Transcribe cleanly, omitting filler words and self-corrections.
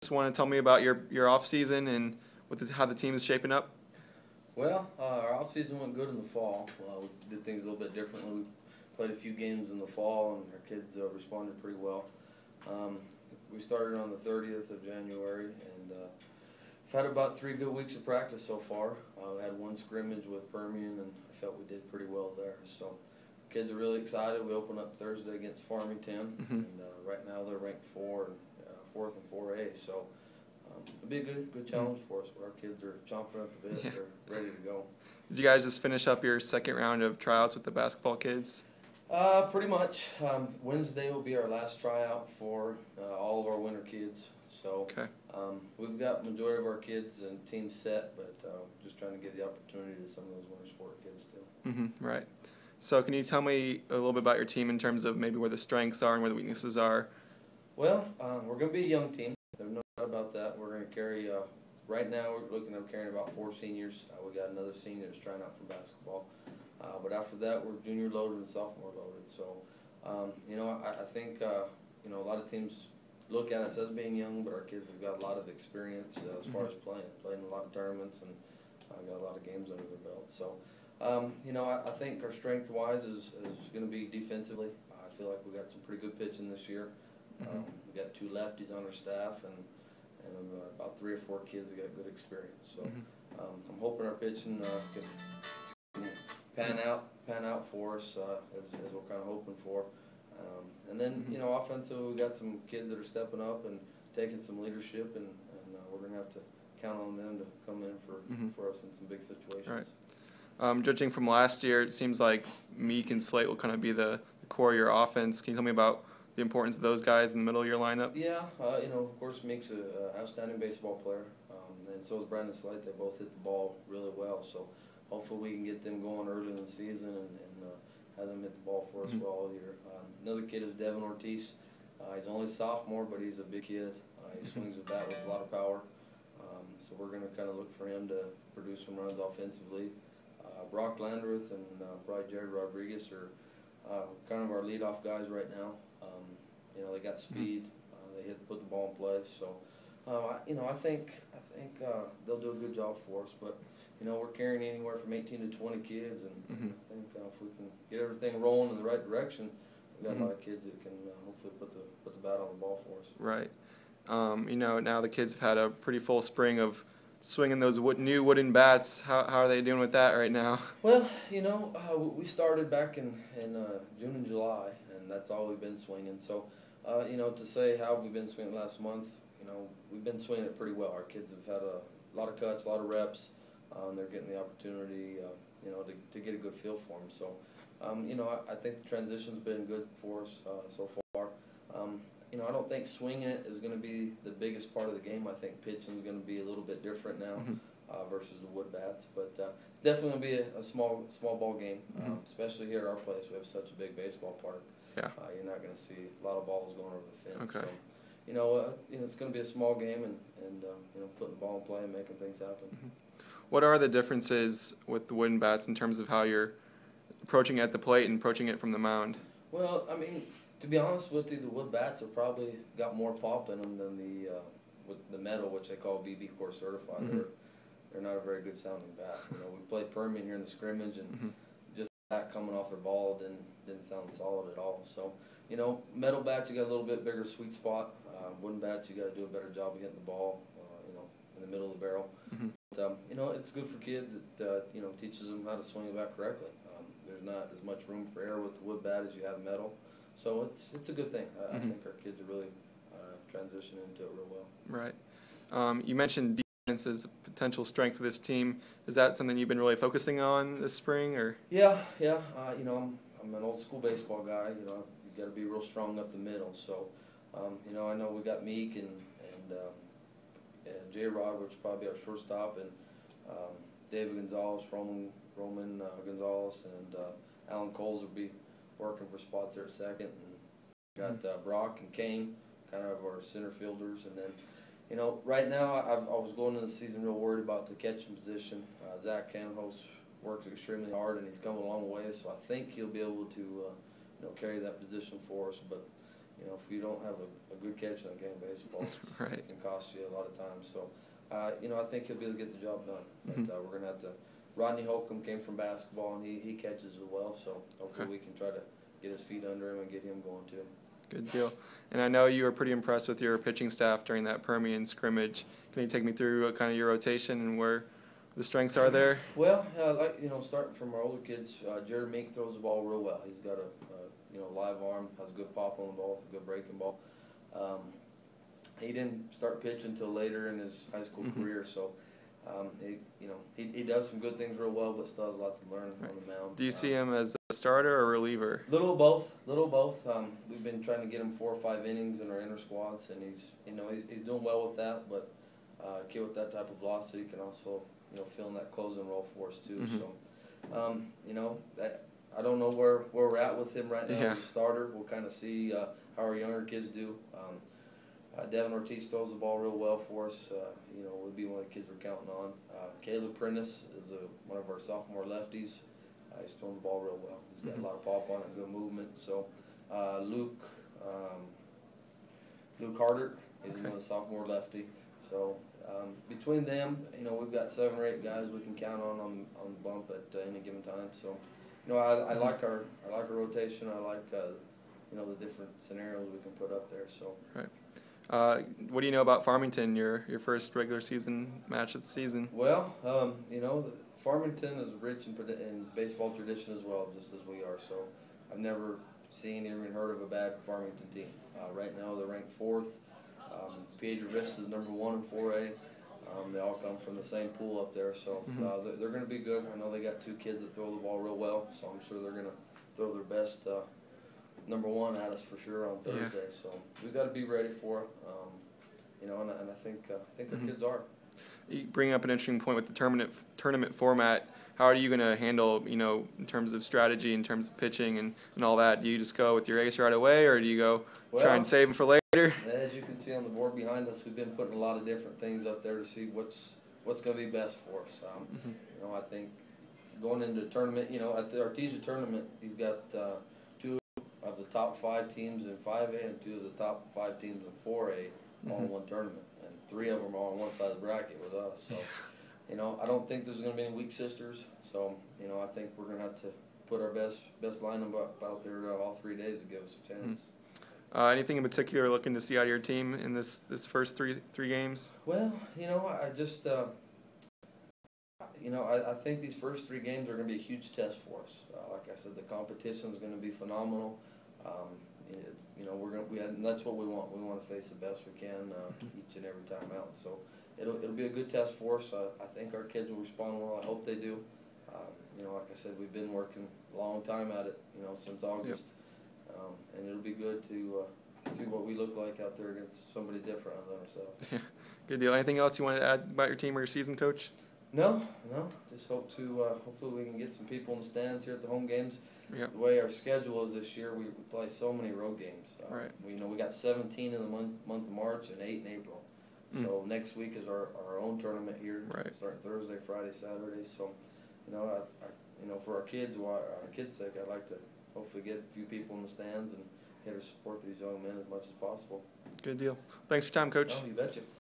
Just want to tell me about your off season and how the team is shaping up. Well, our off season went good in the fall. We did things a little bit differently. We played a few games in the fall, and our kids responded pretty well. We started on the 30th of January, and we've had about 3 good weeks of practice so far. We had one scrimmage with Permian, and I felt we did pretty well there. So, kids are really excited. We open up Thursday against Farmington, and right now they're ranked fourth in 4A. So. It'll be a good challenge for us, but our kids are chomping at the bit. Yeah. They're ready to go. Did you guys just finish up your second round of tryouts with the basketball kids? Pretty much. Wednesday will be our last tryout for all of our winter kids. So okay. We've got majority of our kids and teams set, but just trying to give the opportunity to some of those winter sport kids still. Right. So can you tell me a little bit about your team in terms of maybe where the strengths are and where the weaknesses are? Well, we're going to be a young team. There's no doubt about that. We're going to carry, right now we're looking at carrying about 4 seniors. We got another senior that's trying out for basketball. But after that, we're junior loaded and sophomore loaded. So, I think, a lot of teams look at us as being young, but our kids have got a lot of experience as far as playing a lot of tournaments and got a lot of games under their belt. So, I think our strength-wise is going to be defensively. I feel like we got some pretty good pitching this year. We got 2 lefties on our staff and about 3 or 4 kids that got good experience. So I'm hoping our pitching can pan out for us as we're kind of hoping for. And then offensively, we got some kids that are stepping up and taking some leadership, and we're going to have to count on them to come in for us in some big situations. Right. Judging from last year, it seems like Meek and Slate will kind of be the core of your offense. Can you tell me about the importance of those guys in the middle of your lineup? Yeah, of course, Meek's an outstanding baseball player, and so is Brandon Slate. They both hit the ball really well, so hopefully we can get them going early in the season and have them hit the ball for us well all year. Another kid is Devin Ortiz. He's only a sophomore, but he's a big kid. He swings the bat with a lot of power, so we're going to kind of look for him to produce some runs offensively. Brock Landreth and probably Jared Rodriguez are kind of our leadoff guys right now. They got speed. They put the ball in play. So, I think they'll do a good job for us. But, we're carrying anywhere from 18 to 20 kids, and I think if we can get everything rolling in the right direction, we've got a lot of kids that can hopefully put the bat on the ball for us. Right. Now the kids have had a pretty full spring of swinging those new wooden bats. How are they doing with that right now? Well, we started back in June and July, and that's all we've been swinging. So, to say how we've been swinging last month, we've been swinging it pretty well. Our kids have had a lot of cuts, a lot of reps. They're getting the opportunity, to get a good feel for them. So, I think the transition's been good for us so far. I don't think swinging it is going to be the biggest part of the game. I think pitching is going to be a little bit different now versus the wood bats. But it's definitely going to be a small ball game, especially here at our place. We have such a big baseball park. Yeah. You're not going to see a lot of balls going over the fence. Okay. So, it's going to be a small game and putting the ball in play and making things happen. What are the differences with the wooden bats in terms of how you're approaching it at the plate and approaching it from the mound? Well, to be honest with you, the wood bats have probably got more pop in them than the metal, which they call BB Core certified. They're not a very good sounding bat. We played Permian here in the scrimmage, and just that coming off their ball didn't sound solid at all. So, metal bats, you got a little bit bigger sweet spot. Wooden bats, you got to do a better job of getting the ball, in the middle of the barrel. But, it's good for kids. It teaches them how to swing the bat correctly. There's not as much room for error with the wood bat as you have metal. So it's a good thing. I think our kids are really transitioning into it real well. Right. You mentioned defense as a potential strength for this team. Is that something you've been really focusing on this spring, or? Yeah. I'm an old school baseball guy. You got to be real strong up the middle. So, I know we got Meek and J-Rod, which will probably be our shortstop, and David Gonzalez, Roman Gonzalez, and Alan Coles will be working for spots there at second, and got Brock and Kane, kind of our center fielders, and then, right now I was going into the season real worried about the catching position. Zach Canhos works extremely hard, and he's come a long way, so I think he'll be able to, carry that position for us. But, if you don't have a good catch in a game of baseball, Right. it can cost you a lot of times. So, I think he'll be able to get the job done. Mm-hmm. But we're going to have to. Rodney Holcomb came from basketball, and he catches as well. So hopefully we can try to get his feet under him and get him going too. Good deal. And I know you were pretty impressed with your pitching staff during that Permian scrimmage. Can you take me through kind of your rotation and where the strengths are there? Well, starting from our older kids, Jared Meek throws the ball real well. He's got a live arm, has a good pop on the ball, a good breaking ball. He didn't start pitching until later in his high school career, so he does some good things real well, but still has a lot to learn on the mound. Do you see him as a starter or reliever? Little of both. We've been trying to get him 4 or 5 innings in our inner squads, and he's doing well with that. But a kid with that type of velocity can also fill in that closing role for us too. So I don't know where we're at with him right now as a starter. We'll kind of see how our younger kids do. Devin Ortiz throws the ball real well for us. Would be one of the kids we're counting on. Caleb Prentice is one of our sophomore lefties. He's throwing the ball real well. He's got a lot of pop on it, good movement. So Luke Harder is another sophomore lefty. So between them, we've got 7 or 8 guys we can count on the bump at any given time. So I like our rotation. I like the different scenarios we can put up there. So. Right. What do you know about Farmington, your first regular season match of the season? Well, Farmington is rich in baseball tradition as well, just as we are. So I've never seen or even heard of a bad Farmington team. Right now they're ranked 4th. Piedra Vista is number 1 in 4A. They all come from the same pool up there, so they're going to be good. I know they got 2 kids that throw the ball real well, so I'm sure they're going to throw their best number 1 at us for sure on Thursday. So we've got to be ready for it. And I think our kids are. You bring up an interesting point with the tournament format. How are you going to handle, in terms of strategy, in terms of pitching and all that? Do you just go with your ace right away, or do you go try and save them for later? As you can see on the board behind us, we've been putting a lot of different things up there to see what's going to be best for us. I think going into the tournament, at the Artesia tournament, you've got 2 of the top 5 teams in 5A and 2 of the top 5 teams in 4A all in one tournament, and 3 of them are on one side of the bracket with us. So, I don't think there's going to be any weak sisters. So, I think we're going to have to put our best lineup out there all 3 days to give us a chance. Anything in particular looking to see out of your team in this first three games? Well, I just I think these first 3 games are going to be a huge test for us. Like I said, the competition is going to be phenomenal. And that's what we want. We want to face the best we can each and every time out. So it'll be a good test for us. I think our kids will respond well. I hope they do. Like I said, we've been working a long time at it. Since August, and it'll be good to see what we look like out there against somebody different than ourselves. Yeah, good deal. Anything else you want to add about your team or your season, Coach? No. Just hope to hopefully we can get some people in the stands here at the home games. Yep. The way our schedule is this year, we play so many road games. Right. We got 17 in the month of March and 8 in April. So next week is our own tournament here. Right. Starting Thursday, Friday, Saturday. So, for our kids' sake, I'd like to hopefully get a few people in the stands and here to support these young men as much as possible. Good deal. Thanks for your time, Coach. Oh, you betcha.